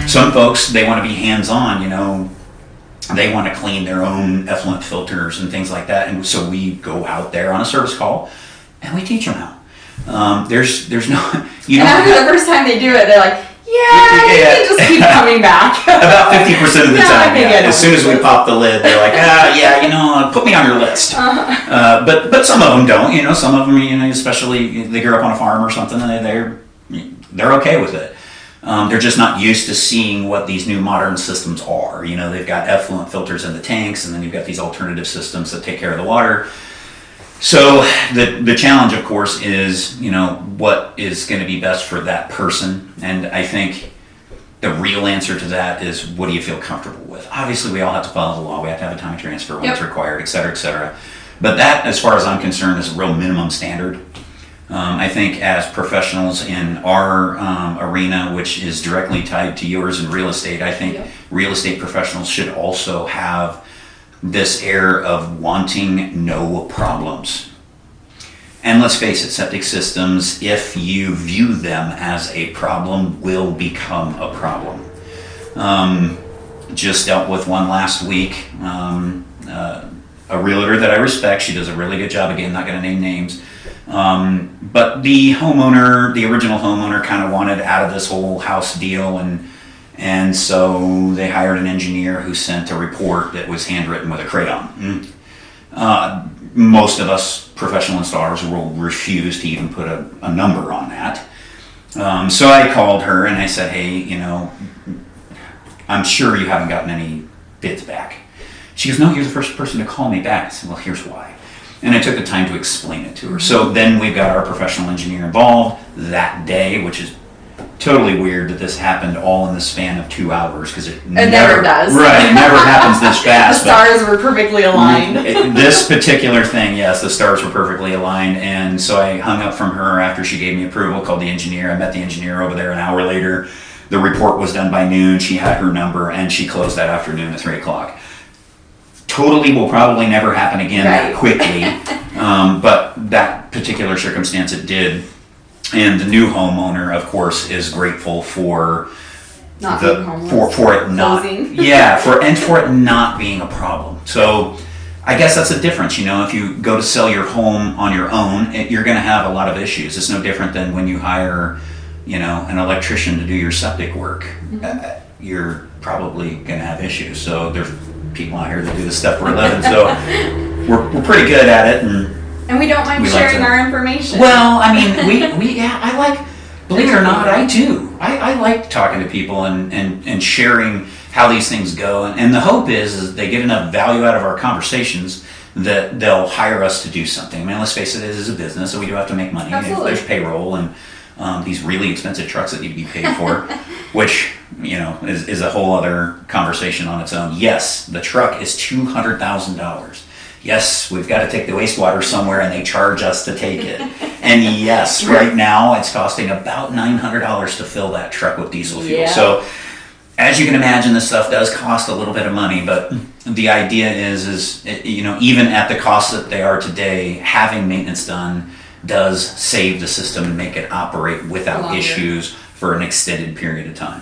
Some folks, they want to be hands-on, they want to clean their own effluent filters and things like that. And so we go out there on a service call and we teach them how. There's no, and after the first time they do it, they're like, you can just keep coming back. About 50% of the time, as soon as we pop the lid, they're like, put me on your list. But some of them don't, some of them, especially they grew up on a farm or something, and they're okay with it. They're just not used to seeing what these new modern systems are. They've got effluent filters in the tanks, and then you've got these alternative systems that take care of the water. So the challenge, of course, is, what is going to be best for that person. And I think the real answer to that is, what do you feel comfortable with? Obviously, we all have to follow the law. We have to have a time of transfer when it's required, et cetera, et cetera. But that, as far as I'm concerned, is a real minimum standard. I think as professionals in our arena, which is directly tied to yours in real estate, I think real estate professionals should also have this air of wanting no problems. And let's face it, septic systems, if you view them as a problem, will become a problem. Just dealt with one last week, a realtor that I respect. She does a really good job. Again, not going to name names. But the original homeowner kind of wanted out of this whole house deal, and so they hired an engineer who sent a report that was handwritten with a crayon. Most of us professional installers will refuse to even put a number on that. So I called her and I said, hey, I'm sure you haven't gotten any bids back. She goes, no, you're the first person to call me back. I said, well, here's why. And I took the time to explain it to her. So then we've got our professional engineer involved that day, which is totally weird that this happened all in the span of 2 hours, because it never does. Right, it never happens this fast. The stars were perfectly aligned. This particular thing, yes, the stars were perfectly aligned. And so I hung up from her after she gave me approval, called the engineer. I met the engineer over there an hour later. The report was done by noon. She had her number, and she closed that afternoon at 3 o'clock. Totally will probably never happen again that quickly, but that particular circumstance it did. And the new homeowner, of course, is grateful for for it not for it not being a problem. So I guess that's a difference. If you go to sell your home on your own, you're going to have a lot of issues. It's no different than when you hire, an electrician to do your septic work. Mm-hmm. You're probably going to have issues. So there's people out here that do this stuff for a living. So we're pretty good at it, and we don't mind sharing our information. Well, I mean, I like, believe it or not, I do. I like talking to people and sharing how these things go. And the hope is they get enough value out of our conversations that they'll hire us to do something. I mean, let's face it is a business, so we do have to make money. Absolutely. There's payroll and these really expensive trucks that need to be paid for, which, is a whole other conversation on its own. Yes, the truck is $200,000. Yes, we've got to take the wastewater somewhere, and they charge us to take it. And yes, right now it's costing about $900 to fill that truck with diesel fuel. Yeah. So as you can imagine, this stuff does cost a little bit of money, but the idea is even at the cost that they are today, having maintenance done does save the system and make it operate without issues for an extended period of time.